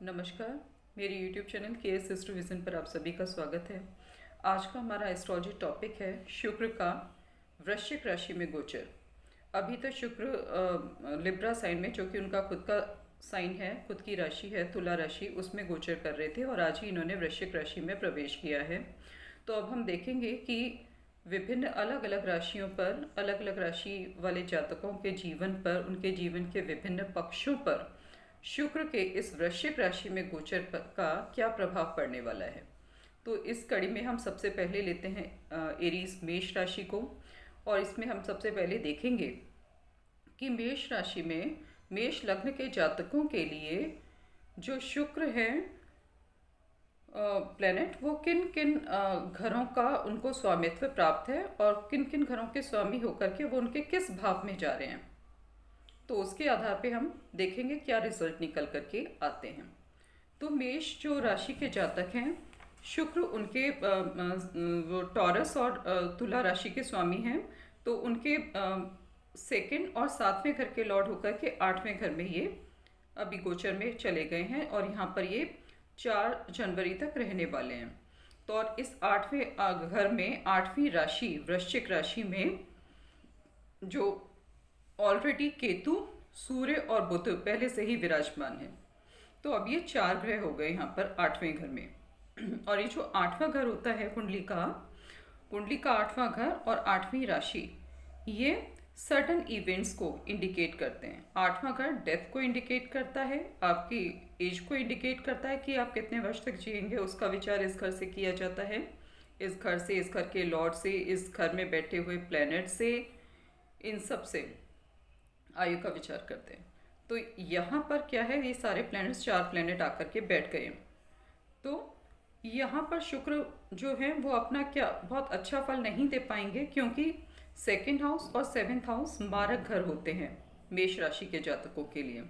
नमस्कार। मेरे YouTube channel के एस एस्ट्रोविज़न पर आप सभी का स्वागत है। आज का हमारा एस्ट्रोलॉजी टॉपिक है शुक्र का वृश्चिक राशि में गोचर। अभी तो शुक्र लिब्रा साइन में, जो कि उनका खुद का साइन है, खुद की राशि है तुला राशि, उसमें गोचर कर रहे थे और आज ही इन्होंने वृश्चिक राशि में प्रवेश किया है। तो अब हम देखेंगे कि विभिन्न अलग अलग राशियों पर, अलग अलग राशि वाले जातकों के जीवन पर, उनके जीवन के विभिन्न पक्षों पर शुक्र के इस वृश्चिक राशि में गोचर का क्या प्रभाव पड़ने वाला है। तो इस कड़ी में हम सबसे पहले लेते हैं एरीज मेष राशि को, और इसमें हम सबसे पहले देखेंगे कि मेष राशि में मेष लग्न के जातकों के लिए जो शुक्र है प्लेनेट, वो किन किन घरों का उनको स्वामित्व प्राप्त है और किन किन घरों के स्वामी होकर के वो उनके किस भाव में जा रहे हैं। तो उसके आधार पे हम देखेंगे क्या रिजल्ट निकल करके आते हैं। तो मेष जो राशि के जातक हैं, शुक्र उनके वो टॉरस और तुला राशि के स्वामी हैं। तो उनके सेकंड और सातवें घर के लॉर्ड होकर के आठवें घर में ये अभी गोचर में चले गए हैं और यहाँ पर ये 4 जनवरी तक रहने वाले हैं। तो और इस आठवें घर में आठवीं राशि वृश्चिक राशि में जो ऑलरेडी केतु, सूर्य और बुध पहले से ही विराजमान है। तो अब ये 4 ग्रह हो गए यहाँ पर आठवें घर में। और ये जो आठवां घर होता है कुंडली का आठवां घर और आठवीं राशि, ये सर्टन इवेंट्स को इंडिकेट करते हैं। आठवां घर डेथ को इंडिकेट करता है, आपकी एज को इंडिकेट करता है कि आप कितने वर्ष तक जिएंगे, उसका विचार इस घर से किया जाता है। इस घर से, इस घर के लॉर्ड से, इस घर में बैठे हुए प्लैनेट से, इन सब से आयु का विचार करते हैं। तो यहाँ पर क्या है, ये सारे प्लैनेट्स, 4 प्लैनेट आकर के बैठ गए। तो यहाँ पर शुक्र जो है वो अपना क्या बहुत अच्छा फल नहीं दे पाएंगे, क्योंकि सेकंड हाउस और 7th हाउस मारक घर होते हैं मेष राशि के जातकों के लिए।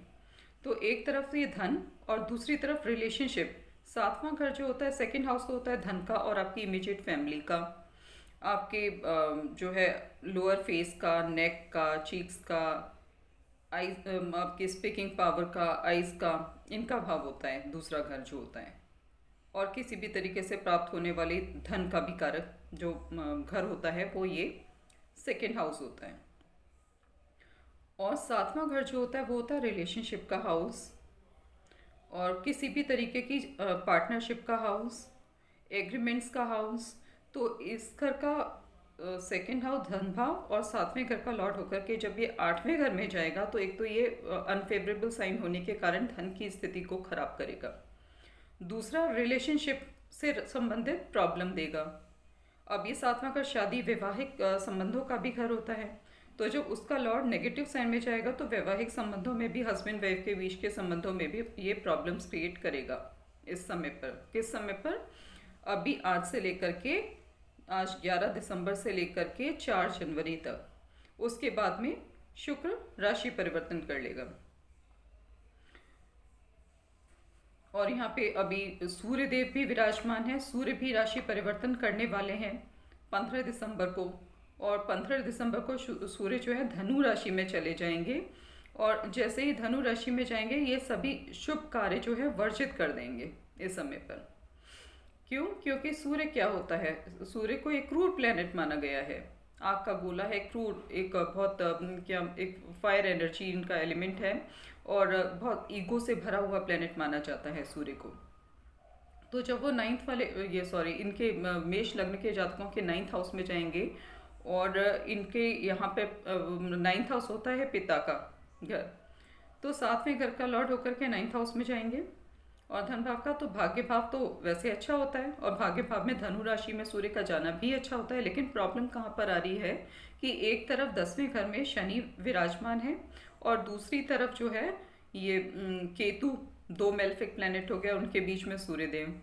तो एक तरफ ये धन और दूसरी तरफ रिलेशनशिप। 7वां घर जो होता है, सेकंड हाउस, तो होता है धन का और आपकी इमीडिएट फैमिली का, आपके जो है लोअर फेस का, नेक का, चीक्स का, आईज, आपके स्पीकिंग पावर का, आइज का, इनका भाव होता है दूसरा घर जो होता है। और किसी भी तरीके से प्राप्त होने वाले धन का भी कारक जो घर होता है वो ये सेकेंड हाउस होता है। और 7वां घर जो होता है वो होता है रिलेशनशिप का हाउस और किसी भी तरीके की पार्टनरशिप का हाउस, एग्रीमेंट्स का हाउस। तो इस घर का सेकेंड हाउस धन भाव और 7वें घर का लॉर्ड होकर के जब ये 8वें घर में जाएगा, तो एक तो ये अनफेवरेबल साइन होने के कारण धन की स्थिति को खराब करेगा, दूसरा रिलेशनशिप से संबंधित प्रॉब्लम देगा। अब ये 7वां घर शादी वैवाहिक संबंधों का भी घर होता है। तो जब उसका लॉर्ड नेगेटिव साइन में जाएगा तो वैवाहिक संबंधों में भी, हस्बैंड वाइफ के बीच के संबंधों में भी ये प्रॉब्लम्स क्रिएट करेगा। इस समय पर, किस समय पर, अभी आज से लेकर के, आज 11 दिसंबर से लेकर के 4 जनवरी तक। उसके बाद में शुक्र राशि परिवर्तन कर लेगा। और यहाँ पे अभी सूर्य देव भी विराजमान है, सूर्य भी राशि परिवर्तन करने वाले हैं 15 दिसंबर को। और 15 दिसंबर को सूर्य जो है धनु राशि में चले जाएंगे, और जैसे ही धनु राशि में जाएंगे ये सभी शुभ कार्य जो है वर्जित कर देंगे इस समय पर। क्यों? क्योंकि सूर्य क्या होता है, सूर्य को एक क्रूर प्लेनेट माना गया है, आग का गोला है, क्रूर, एक बहुत क्या, एक फायर एनर्जी इनका एलिमेंट है और बहुत ईगो से भरा हुआ प्लेनेट माना जाता है सूर्य को। तो जब वो 9th वाले, ये सॉरी, इनके मेष लग्न के जातकों के 9th हाउस में जाएंगे, और इनके यहाँ पे 9th हाउस होता है पिता का घर, तो 7वें घर का लॉर्ड होकर के 9th हाउस में जाएंगे। और धन भाव का, तो भाग्य भाव तो वैसे अच्छा होता है, और भाग्य भाव में धनु राशि में सूर्य का जाना भी अच्छा होता है। लेकिन प्रॉब्लम कहाँ पर आ रही है कि एक तरफ 10वें घर में शनि विराजमान है और दूसरी तरफ जो है ये केतु, 2 मेलेफिक प्लैनेट हो गया, उनके बीच में सूर्य देव।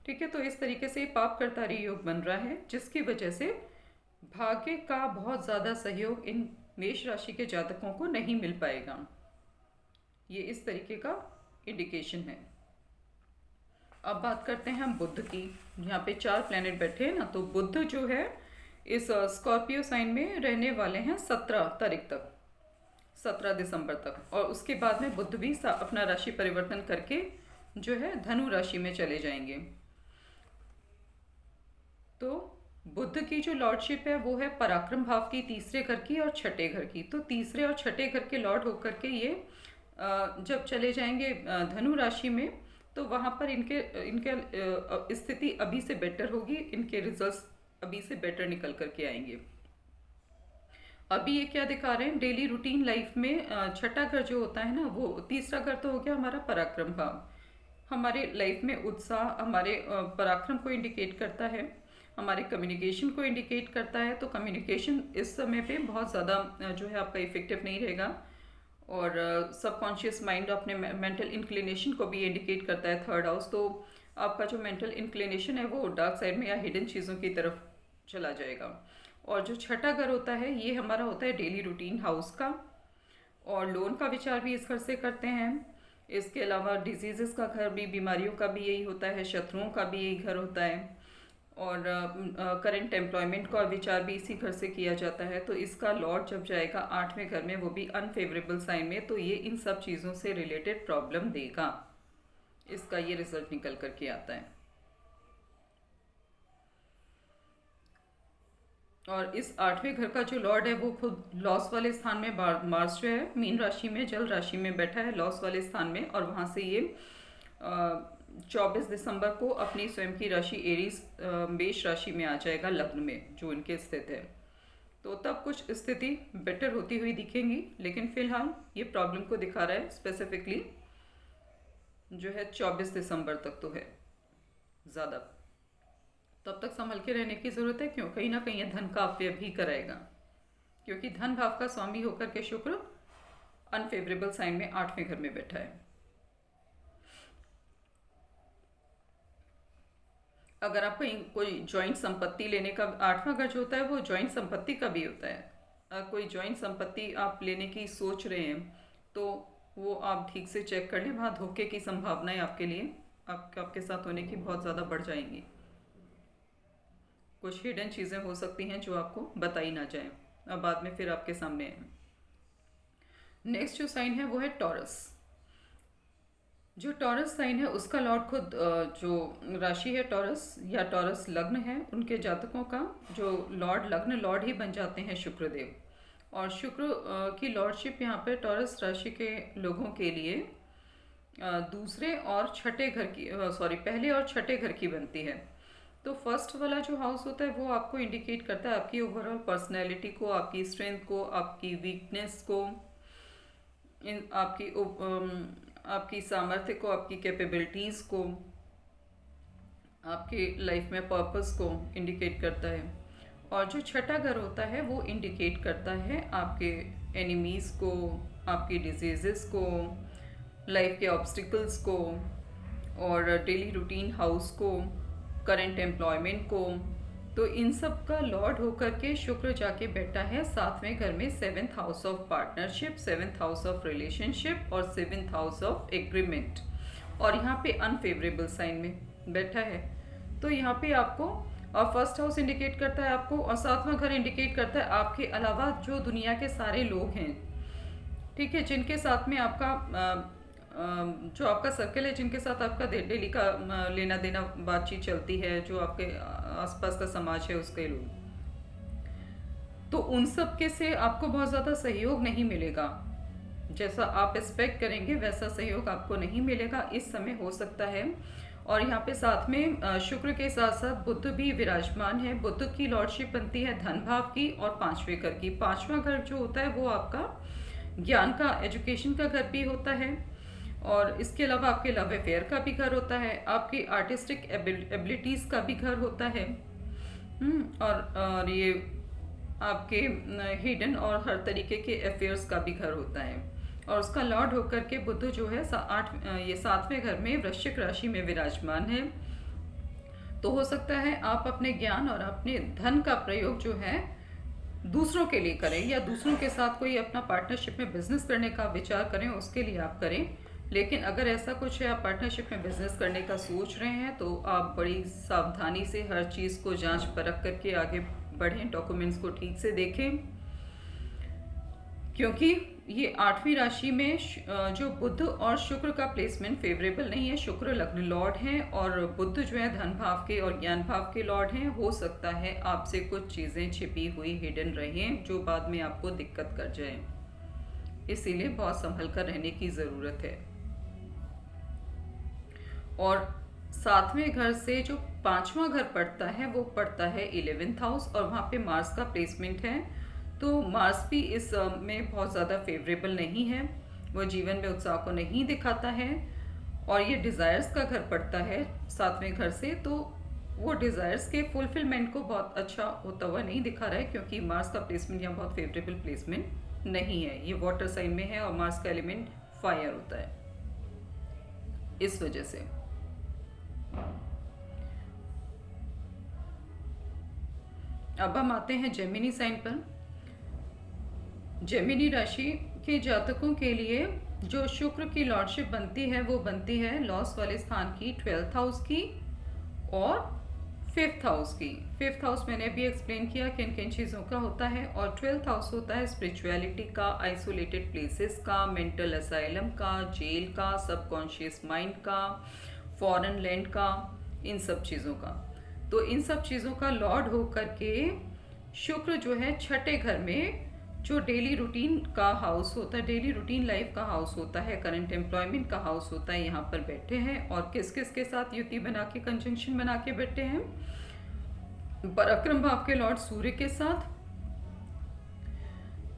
ठीक है, तो इस तरीके से पाप कर्तारी योग बन रहा है, जिसकी वजह से भाग्य का बहुत ज़्यादा सहयोग इन मेष राशि के जातकों को नहीं मिल पाएगा। ये इस तरीके का इंडिकेशन है। अब बात करते हैं हम बुध की। यहाँ पे 4 प्लैनेट बैठे हैं ना, तो बुध जो है इस स्कॉर्पियो साइन में रहने वाले हैं 17 तारीख तक, 17 दिसंबर तक। और उसके बाद में बुध भी अपना राशि परिवर्तन करके जो है धनु राशि में चले जाएंगे। तो बुध की जो लॉर्डशिप है वो है पराक्रम भाव की, तीसरे घर की और छठे घर की। तो तीसरे और छठे घर के लॉर्ड होकर के ये जब चले जाएंगे धनु राशि में, तो वहाँ पर इनके इनके स्थिति अभी से बेटर होगी, इनके रिजल्ट्स अभी से बेटर निकल करके आएंगे। अभी ये क्या दिखा रहे हैं, डेली रूटीन लाइफ में छठा घर जो होता है ना, वो तीसरा घर तो हो गया हमारा पराक्रम भाव, हमारे लाइफ में उत्साह, हमारे पराक्रम को इंडिकेट करता है, हमारे कम्युनिकेशन को इंडिकेट करता है। तो कम्युनिकेशन इस समय पे बहुत ज़्यादा जो है आपका इफेक्टिव नहीं रहेगा। और सबकॉन्शियस माइंड अपने मेंटल इंक्लिनेशन को भी इंडिकेट करता है थर्ड हाउस। तो आपका जो मेंटल इंक्लिनेशन है वो डार्क साइड में या हिडन चीज़ों की तरफ चला जाएगा। और जो छठा घर होता है ये हमारा होता है डेली रूटीन हाउस का, और लोन का विचार भी इस घर से करते हैं। इसके अलावा डिजीज़ेस का घर भी, बीमारियों का भी यही होता है, शत्रुओं का भी यही घर होता है, और करंट एम्प्लॉयमेंट का विचार भी इसी घर से किया जाता है। तो इसका लॉर्ड जब जाएगा आठवें घर में, वो भी अनफेवरेबल साइन में, तो ये इन सब चीज़ों से रिलेटेड प्रॉब्लम देगा। इसका ये रिजल्ट निकल करके आता है। और इस आठवें घर का जो लॉर्ड है वो खुद लॉस वाले स्थान में, मार्स जो है मीन राशि में, जल राशि में बैठा है लॉस वाले स्थान में, और वहाँ से ये 24 दिसंबर को अपनी स्वयं की राशि एरीज मेष राशि में आ जाएगा, लग्न में जो इनके स्थित है। तो तब कुछ स्थिति बेटर होती हुई दिखेंगी, लेकिन फिलहाल ये प्रॉब्लम को दिखा रहा है स्पेसिफिकली जो है 24 दिसंबर तक तो है ज़्यादा। तब तक संभल के रहने की ज़रूरत है, क्यों, कहीं ना कहीं ये धन का अपव्यय भी कराएगा, क्योंकि धन भाव का स्वामी होकर के शुक्र अनफेवरेबल साइन में आठवें घर में बैठा है। अगर आप कहीं कोई जॉइंट संपत्ति लेने का, आठवां घर जो होता है वो जॉइंट संपत्ति का भी होता है, कोई जॉइंट संपत्ति आप लेने की सोच रहे हैं तो वो आप ठीक से चेक कर लें, वहाँ धोखे की संभावनाएं आपके लिए आपके साथ होने की बहुत ज़्यादा बढ़ जाएंगी। कुछ हिडन चीज़ें हो सकती हैं जो आपको बताई ना जाए, अब बाद में फिर आपके सामने है। नेक्स्ट जो साइन है वो है टॉरस। जो टॉरस साइन है उसका लॉर्ड खुद जो राशि है टॉरस या टॉरस लग्न है, उनके जातकों का जो लॉर्ड, लग्न लॉर्ड ही बन जाते हैं शुक्रदेव। और शुक्र की लॉर्डशिप यहाँ पे टॉरस राशि के लोगों के लिए दूसरे और छठे घर की, पहले और छठे घर की बनती है। तो फर्स्ट वाला जो हाउस होता है वो आपको इंडिकेट करता है आपकी ओवरऑल पर्सनैलिटी को, आपकी स्ट्रेंथ को, आपकी वीकनेस को, आपकी सामर्थ्य को, आपकी कैपेबिलिटीज़ को, आपके लाइफ में पर्पस को इंडिकेट करता है। और जो छठा घर होता है वो इंडिकेट करता है आपके एनिमीज़ को, आपकी डिजीज़ेस को, लाइफ के ऑब्स्टिकल्स को, और डेली रूटीन हाउस को, करंट एम्प्लॉयमेंट को। तो इन सब का लॉर्ड होकर के शुक्र जाके बैठा है सातवें घर में, 7th house of partnership, 7th house of relationship और 7th हाउस ऑफ एग्रीमेंट, और यहाँ पे अनफेवरेबल साइन में बैठा है। तो यहाँ पे आपको, और फर्स्ट हाउस इंडिकेट करता है आपको, और सातवां घर इंडिकेट करता है आपके अलावा जो दुनिया के सारे लोग हैं, ठीक है, जिनके साथ में आपका जो आपका सर्कल है, जिनके साथ आपका डेली का लेना देना बातचीत चलती है, जो आपके आसपास का समाज है उसके लोग, तो उन सब के से आपको बहुत ज़्यादा सहयोग नहीं मिलेगा। जैसा आप एक्सपेक्ट करेंगे वैसा सहयोग आपको नहीं मिलेगा इस समय, हो सकता है। और यहाँ पे साथ में शुक्र के साथ साथ बुध भी विराजमान है। बुध की लॉर्डशिप बनती है धन भाव की और पांचवें घर की। पांचवा घर जो होता है वो आपका ज्ञान का, एजुकेशन का घर भी होता है, और इसके अलावा आपके लव अफेयर का भी घर होता है, आपकी आर्टिस्टिक एबिलिटीज़ का भी घर होता है, और ये आपके हिडन और हर तरीके के अफेयर्स का भी घर होता है। और उसका लॉर्ड होकर के बुध जो है ये सातवें घर में वृश्चिक राशि में विराजमान है। तो हो सकता है आप अपने ज्ञान और अपने धन का प्रयोग जो है दूसरों के लिए करें, या दूसरों के साथ कोई अपना पार्टनरशिप में बिजनेस करने का विचार करें, उसके लिए आप करें। लेकिन अगर ऐसा कुछ है, आप पार्टनरशिप में बिजनेस करने का सोच रहे हैं, तो आप बड़ी सावधानी से हर चीज़ को जांच परख करके आगे बढ़ें, डॉक्यूमेंट्स को ठीक से देखें, क्योंकि ये 8वीं राशि में जो बुध और शुक्र का प्लेसमेंट फेवरेबल नहीं है। शुक्र लग्न लॉर्ड हैं और बुध जो है धन भाव के और ज्ञान भाव के लॉर्ड हैं। हो सकता है आपसे कुछ चीज़ें छिपी हुई हिडन रहें जो बाद में आपको दिक्कत कर जाए, इसीलिए बहुत संभल कर रहने की ज़रूरत है। और 7वें घर से जो 5वां घर पड़ता है वो पड़ता है 11th हाउस, और वहाँ पे मार्स का प्लेसमेंट है। तो मार्स भी इस में बहुत ज़्यादा फेवरेबल नहीं है, वो जीवन में उत्साह को नहीं दिखाता है। और ये डिज़ायर्स का घर पड़ता है 7वें घर से, तो वो डिज़ायर्स के फुलफिलमेंट को बहुत अच्छा होता हुआ नहीं दिखा रहा है, क्योंकि मार्स का प्लेसमेंट यहाँ बहुत फेवरेबल प्लेसमेंट नहीं है। ये वाटर साइन में है और मार्स का एलिमेंट फायर होता है, इस वजह से। अब हम आते हैं जेमिनी साइन पर। जेमिनी राशि के जातकों के लिए जो शुक्र की लॉर्डशिप बनती है वो बनती है लॉस वाले स्थान की 12th हाउस की और 5th हाउस की। 5th हाउस मैंने भी एक्सप्लेन किया किन किन चीज़ों का होता है, और 12th हाउस होता है स्पिरिचुअलिटी का, आइसोलेटेड प्लेसेस का, मेंटल असाइलम का, जेल का, सबकॉन्शियस माइंड का, फॉरेन लैंड का, इन सब चीज़ों का। तो इन सब चीज़ों का लॉर्ड हो करके शुक्र जो है छठे घर में जो डेली रूटीन का हाउस होता है, डेली रूटीन लाइफ का हाउस होता है, करंट एम्प्लॉयमेंट का हाउस होता है, यहाँ पर बैठे हैं। और किस किस के साथ युति बना के, कंजंक्शन बना के बैठे हैं? पराक्रम भाव के लॉर्ड सूर्य के साथ,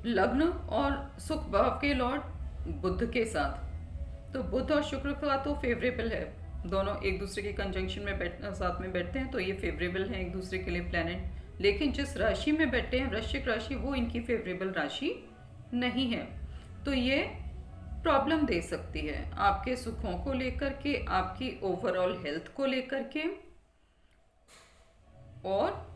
लग्न और सुख भाव के लॉर्ड बुध के साथ। तो बुध और शुक्र का तो फेवरेबल है, दोनों एक दूसरे के कंजंक्शन में साथ में बैठते हैं, तो ये फेवरेबल है एक दूसरे के लिए प्लैनेट। लेकिन जिस राशि में बैठे हैं, वृश्चिक राशि, वो इनकी फेवरेबल राशि नहीं है। तो ये प्रॉब्लम दे सकती है आपके सुखों को लेकर के, आपकी ओवरऑल हेल्थ को लेकर के, और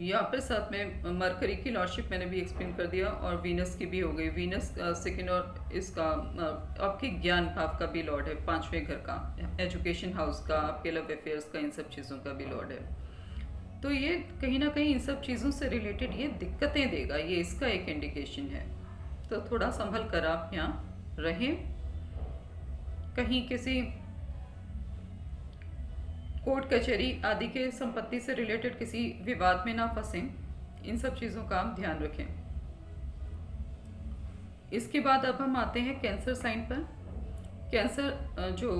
यहाँ पर साथ में मरकरी की लॉर्डशिप मैंने भी एक्सप्लेन कर दिया, और वीनस की भी हो गई। वीनस सेकंड और इसका आपके ज्ञान भाव का भी लॉर्ड है, 5वें घर का, एजुकेशन हाउस का, आपके लव अफेयर्स का, इन सब चीज़ों का भी लॉर्ड है। तो ये कहीं ना कहीं इन सब चीज़ों से रिलेटेड ये दिक्कतें देगा, ये इसका एक इंडिकेशन है। तो थोड़ा संभल कर आप यहाँ रहें, कहीं किसी कोर्ट कचहरी आदि के संपत्ति से रिलेटेड किसी विवाद में ना फंसें, इन सब चीज़ों का आप ध्यान रखें। इसके बाद अब हम आते हैं कैंसर साइन पर। कैंसर जो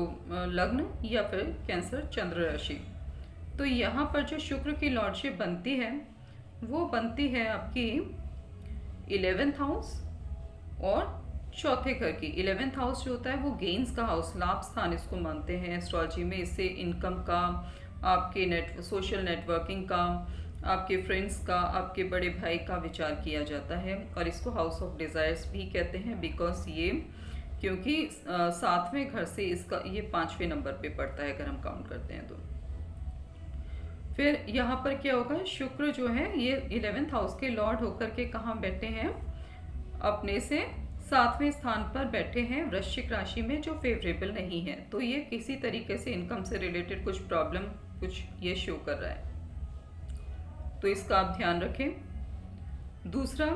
लग्न या फिर कैंसर चंद्र राशि। तो यहाँ पर जो शुक्र की लॉर्डशिप बनती है वो बनती है आपकी 11th हाउस और चौथे घर की। 11th हाउस जो होता है वो गेन्स का हाउस, लाभ स्थान इसको मानते हैं एस्ट्रोलॉजी में। इससे इनकम का, आपके सोशल नेटवर्किंग का, आपके फ्रेंड्स का, आपके बड़े भाई का विचार किया जाता है। और इसको हाउस ऑफ डिज़ायर्स भी कहते हैं, बिकॉज ये क्योंकि 7वें घर से इसका ये 5वें नंबर पे पड़ता है अगर हम काउंट करते हैं तो। फिर यहाँ पर क्या होगा, शुक्र जो है ये 11th हाउस के लॉर्ड होकर के कहाँ बैठे हैं, अपने से 7वें स्थान पर बैठे हैं वृश्चिक राशि में, जो फेवरेबल नहीं है। तो ये किसी तरीके से इनकम से रिलेटेड कुछ प्रॉब्लम कुछ ये शो कर रहा है, तो इसका आप ध्यान रखें। दूसरा,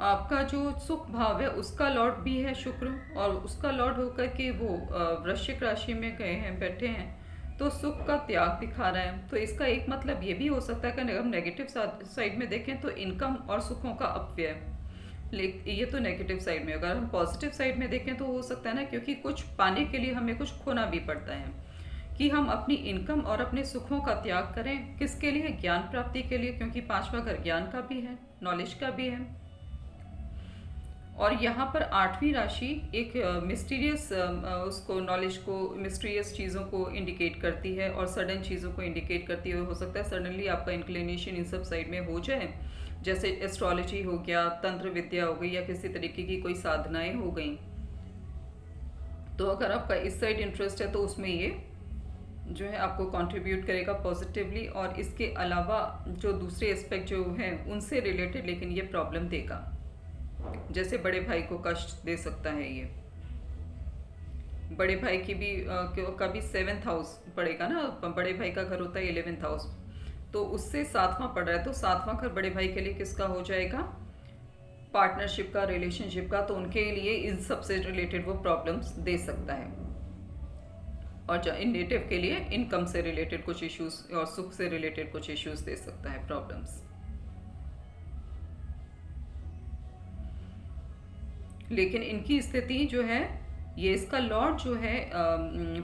आपका जो सुख भाव है उसका लॉर्ड भी है शुक्र, और उसका लॉर्ड होकर के वो वृश्चिक राशि में गए हैं, बैठे हैं, तो सुख का त्याग दिखा रहा है। तो इसका एक मतलब ये भी हो सकता है कि अगर हम नेगेटिव साइड में देखें तो इनकम और सुखों का अपव्यय, लेकिन ये तो नेगेटिव साइड में। अगर हम पॉजिटिव साइड में देखें तो हो सकता है ना, क्योंकि कुछ पाने के लिए हमें कुछ खोना भी पड़ता है, कि हम अपनी इनकम और अपने सुखों का त्याग करें। किसके लिए? ज्ञान प्राप्ति के लिए, क्योंकि 5वां घर ज्ञान का भी है, नॉलेज का भी है। और यहाँ पर 8वीं राशि एक मिस्टीरियस उसको नॉलेज को, मिस्टीरियस चीज़ों को इंडिकेट करती है और सडन चीज़ों को इंडिकेट करती है। हो सकता है सडनली आपका इंक्लिनेशन इन सब साइड में हो जाए, जैसे एस्ट्रोलॉजी हो गया, तंत्र विद्या हो गई, या किसी तरीके की कोई साधनाएं हो गई। तो अगर आपका इस साइड इंटरेस्ट है तो उसमें ये जो है आपको कंट्रीब्यूट करेगा पॉजिटिवली। और इसके अलावा जो दूसरे एस्पेक्ट जो हैं उनसे रिलेटेड लेकिन ये प्रॉब्लम देगा, जैसे बड़े भाई को कष्ट दे सकता है ये। बड़े भाई की भी का भी 7th हाउस पड़ेगा ना, बड़े भाई का घर होता है 11th हाउस, तो उससे 7वां पड़ रहा है, तो 7वां घर बड़े भाई के लिए किसका हो जाएगा, पार्टनरशिप का, रिलेशनशिप का, तो उनके लिए इन सबसे रिलेटेड वो प्रॉब्लम्स दे सकता है। और इन नेटिव के लिए इनकम से रिलेटेड कुछ इश्यूज और सुख से रिलेटेड कुछ इश्यूज दे सकता है, प्रॉब्लम्स। लेकिन इनकी स्थिति जो है, ये इसका लॉर्ड जो है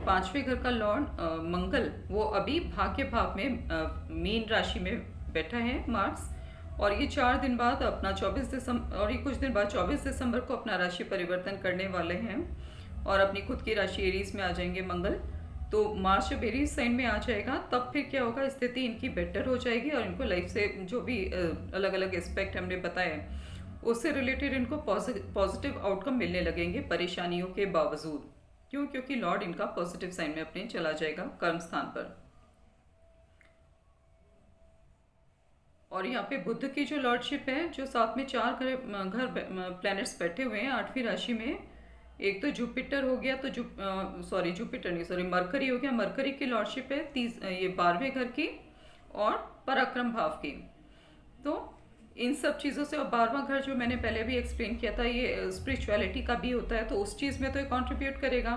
5वें घर का लॉर्ड मंगल, वो अभी भाग्य भाव में मीन राशि में बैठा है, मार्स। और ये 4 दिन बाद अपना 24 दिसंबर, और ये कुछ दिन बाद 24 दिसंबर को अपना राशि परिवर्तन करने वाले हैं और अपनी खुद की राशि एरीज में आ जाएंगे मंगल। तो मार्च जब एरीज साइन में आ जाएगा तब फिर क्या होगा, स्थिति इनकी बेटर हो जाएगी और इनको लाइफ से जो भी अलग अलग एस्पेक्ट हमने बताए उससे रिलेटेड इनको पॉजिटिव आउटकम मिलने लगेंगे परेशानियों के बावजूद। क्यों? क्योंकि लॉर्ड इनका पॉजिटिव साइन में अपने चला जाएगा कर्म स्थान पर। और यहाँ पे बुध की जो लॉर्डशिप है, जो साथ में 4 घर प्लैनेट्स बैठे हुए हैं 8वीं राशि में। एक तो जुपिटर हो गया, तो जुपिटर नहीं, सॉरी, मरकरी हो गया। मरकरी की लॉर्डशिप है ये 12वें घर की और पराक्रम भाव की। तो इन सब चीज़ों से, और 12वां घर जो मैंने पहले भी एक्सप्लेन किया था, ये स्पिरिचुअलिटी का भी होता है, तो उस चीज़ में तो ये कंट्रीब्यूट करेगा।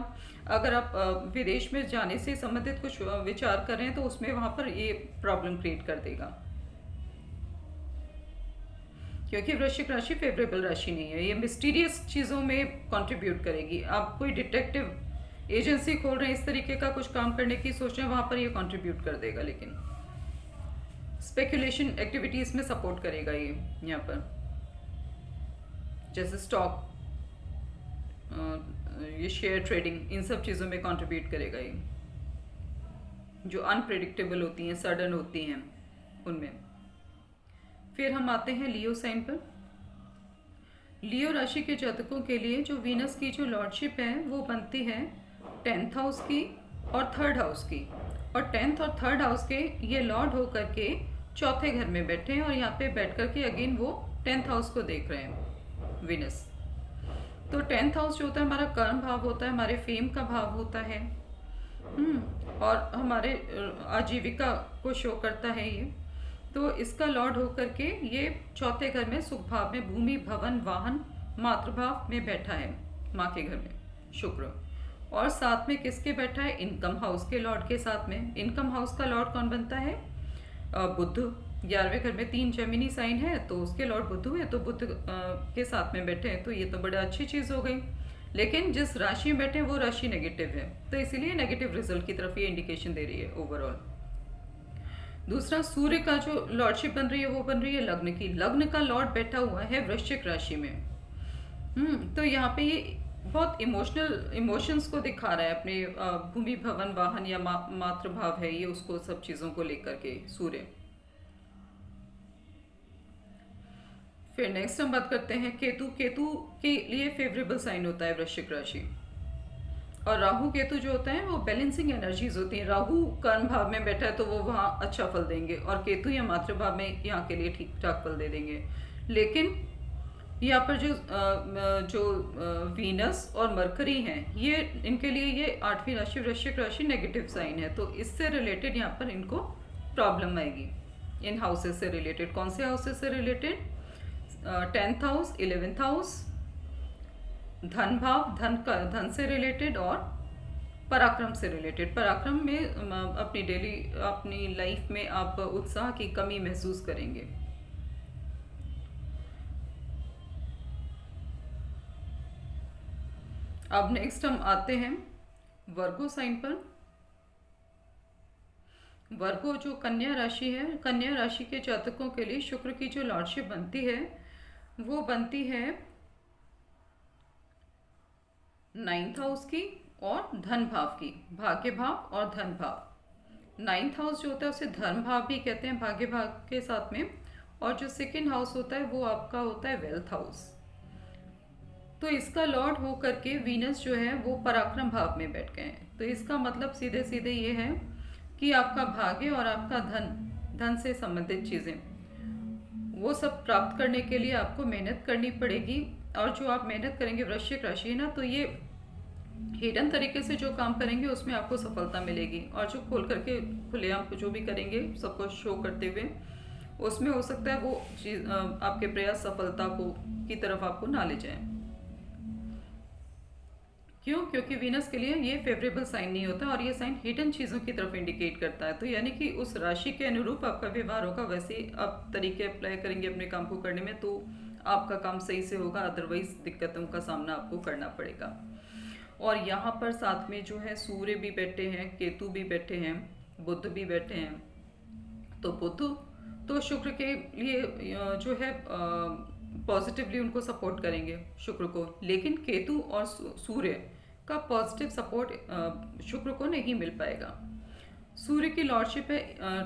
अगर आप विदेश में जाने से संबंधित कुछ विचार कर रहे हैं तो उसमें वहाँ पर ये प्रॉब्लम क्रिएट कर देगा, क्योंकि वृश्चिक राशि फेवरेबल राशि नहीं है, ये मिस्टीरियस चीज़ों में कंट्रीब्यूट करेगी। आप कोई डिटेक्टिव एजेंसी खोल रहे हैं, इस तरीके का कुछ काम करने की सोच रहे हैं, वहाँ पर ये कंट्रीब्यूट कर देगा। लेकिन स्पेकुलेशन एक्टिविटीज़ में सपोर्ट करेगा ये यहाँ पर, जैसे स्टॉक, ये शेयर ट्रेडिंग, इन सब चीज़ों में कंट्रीब्यूट करेगा ये, जो अनप्रेडिक्टेबल होती हैं, सडन होती हैं, उनमें। फिर हम आते हैं लियो साइन पर। लियो राशि के जातकों के लिए जो वीनस की जो लॉर्डशिप है वो बनती है 10th हाउस की और 3rd हाउस की। और 10th और 3rd हाउस के ये लॉर्ड होकर के 4थे घर में बैठे हैं और यहाँ पे बैठ कर के अगेन वो 10th हाउस को देख रहे हैं, वीनस। तो 10th हाउस जो होता है हमारा कर्म भाव होता है, हमारे फेम का भाव होता है, और हमारे आजीविका को शो करता है ये। तो इसका लॉर्ड होकर के ये 4थे घर में सुख भाव में भूमि, भवन, वाहन, मातृभाव में बैठा है, माँ के घर में शुक्र। और साथ में किसके बैठा है, इनकम हाउस के लॉर्ड के साथ में। इनकम हाउस का लॉर्ड कौन बनता है, बुध। 11वें घर में 3 जेमिनी साइन है, तो उसके लॉर्ड बुध हुए, तो बुध के साथ में बैठे हैं, तो ये तो बड़ा अच्छी चीज़ हो गई। लेकिन जिस राशि में बैठे हैं वो राशि नेगेटिव है, तो इसीलिए नेगेटिव रिजल्ट की तरफ ये इंडिकेशन दे रही है ओवरऑल। दूसरा, सूर्य का जो लॉर्डशिप बन रही है वो बन रही है लग्न की। लग्न का लॉर्ड बैठा हुआ है वृश्चिक राशि में। तो यहाँ पे ये बहुत इमोशंस को दिखा रहा है, अपने भूमि, भवन, वाहन या मातृभाव है ये, उसको सब चीज़ों को लेकर के सूर्य। फिर नेक्स्ट हम बात करते हैं केतु। केतु के लिए फेवरेबल साइन होता है वृश्चिक राशि। और राहु केतु जो होता है वो बैलेंसिंग एनर्जीज होती हैं। राहु कर्म भाव में बैठा है तो वो वहाँ अच्छा फल देंगे, और केतु या मातृभाव में यहाँ के लिए ठीक ठाक फल दे देंगे। लेकिन यहाँ पर जो वीनस और मरकरी हैं, ये इनके लिए ये 8वीं राशि वृश्चिक राशि नेगेटिव साइन है, तो इससे रिलेटेड यहाँ पर इनको प्रॉब्लम आएगी। इन हाउसेस से रिलेटेड, कौन से हाउसेस से related, 10th house, 11th house, धन भाव, धन से रिलेटेड, और पराक्रम से रिलेटेड। पराक्रम में अपनी लाइफ में आप उत्साह की कमी महसूस करेंगे। अब नेक्स्ट हम आते हैं वर्गो साइन पर। वर्गो जो कन्या राशि है, कन्या राशि के जातकों के लिए शुक्र की जो लॉर्डशिप बनती है वो बनती है 9th हाउस की और धन भाव की, भाग्य भाव और धन भाव। 9th हाउस जो होता है उसे धर्म भाव भी कहते हैं भाग्य भाव के साथ में, और जो 2nd हाउस होता है वो आपका होता है वेल्थ हाउस। तो इसका लॉर्ड हो करके वीनस जो है वो पराक्रम भाव में बैठ गए हैं। तो इसका मतलब सीधे सीधे ये है कि आपका भाग्य और आपका धन से संबंधित चीज़ें, वो सब प्राप्त करने के लिए आपको मेहनत करनी पड़ेगी। और जो आप मेहनत करेंगे, वृश्चिक राशि है ना, तो ये हिडन तरीके से जो काम करेंगे उसमें आपको सफलता मिलेगी, और जो खोल करके खुलेआम जो भी करेंगे सबको शो करते हुए, उसमें हो सकता है वो चीज़ आपके प्रयास सफलता को की तरफ आपको ना ले जाए। क्यों? क्योंकि वीनस के लिए ये फेवरेबल साइन नहीं होता, और ये साइन हिडन चीज़ों की तरफ इंडिकेट करता है। तो यानी कि उस राशि के अनुरूप आपका व्यवहार होगा, वैसे ही आप तरीके अप्लाई करेंगे अपने काम को करने में, तो आपका काम सही से होगा, अदरवाइज दिक्कतों का सामना आपको करना पड़ेगा। और यहाँ पर साथ में जो है सूर्य भी बैठे हैं, केतु भी बैठे हैं, बुध भी बैठे हैं। तो बुध तो शुक्र के लिए जो है पॉजिटिवली उनको सपोर्ट करेंगे शुक्र को, लेकिन केतु और सूर्य का पॉजिटिव सपोर्ट शुक्र को नहीं मिल पाएगा। सूर्य की लॉर्डशिप है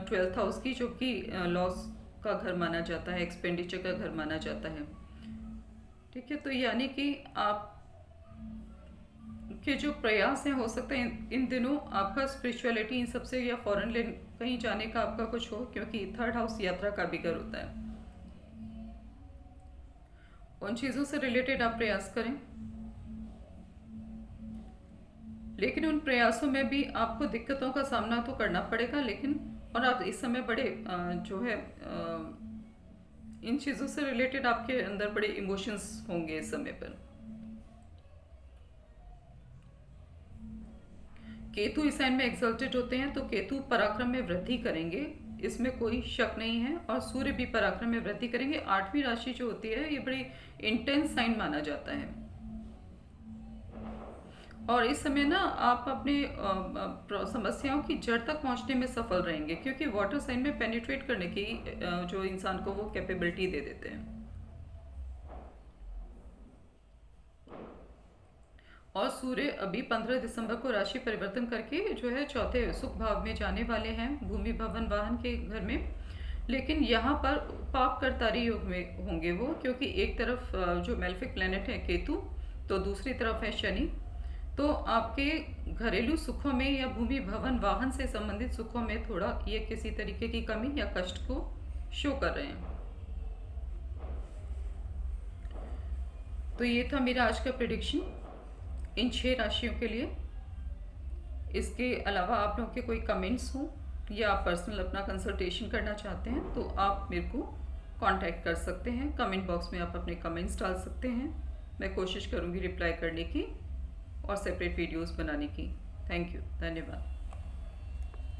12th हाउस की, जो कि लॉस का घर माना जाता है, एक्सपेंडिचर का घर माना जाता है। ठीक है, तो यानी कि आप के जो प्रयास हैं, हो सकता है इन दिनों आपका स्पिरिचुअलिटी इन सबसे, या फॉरेन कहीं जाने का आपका कुछ हो, क्योंकि 3rd हाउस यात्रा का भी घर होता है। उन चीज़ों से रिलेटेड आप प्रयास करें, लेकिन उन प्रयासों में भी आपको दिक्कतों का सामना तो करना पड़ेगा। लेकिन और आप इस समय बड़े जो है इन चीज़ों से रिलेटेड आपके अंदर बड़े इमोशंस होंगे इस समय पर। केतु इस साइन में एक्सल्टेड होते हैं, तो केतु पराक्रम में वृद्धि करेंगे, इसमें कोई शक नहीं है, और सूर्य भी पराक्रम में वृद्धि करेंगे। 8वीं राशि जो होती है ये बड़ी इंटेंस साइन माना जाता है, और इस समय ना आप अपने समस्याओं की जड़ तक पहुंचने में सफल रहेंगे, क्योंकि वाटर साइन में पेनिट्रेट करने की जो इंसान को वो कैपेबिलिटी दे देते हैं। और सूर्य अभी 15 दिसंबर को राशि परिवर्तन करके जो है चौथे सुख भाव में जाने वाले हैं, भूमि भवन वाहन के घर में। लेकिन यहाँ पर पाप करतारी योग में होंगे वो, क्योंकि एक तरफ जो मेलेफिक प्लेनेट है केतु, तो दूसरी तरफ है शनि। तो आपके घरेलू सुखों में या भूमि भवन वाहन से संबंधित सुखों में थोड़ा ये किसी तरीके की कमी या कष्ट को शो कर रहे हैं। तो ये था मेरा आज का प्रेडिक्शन इन 6 राशियों के लिए। इसके अलावा आप लोगों के कोई कमेंट्स हों, या आप पर्सनल अपना कंसल्टेशन करना चाहते हैं, तो आप मेरे को कांटेक्ट कर सकते हैं। कमेंट बॉक्स में आप अपने कमेंट्स डाल सकते हैं, मैं कोशिश करूँगी रिप्लाई करने की और सेपरेट वीडियोस बनाने की। थैंक यू, धन्यवाद।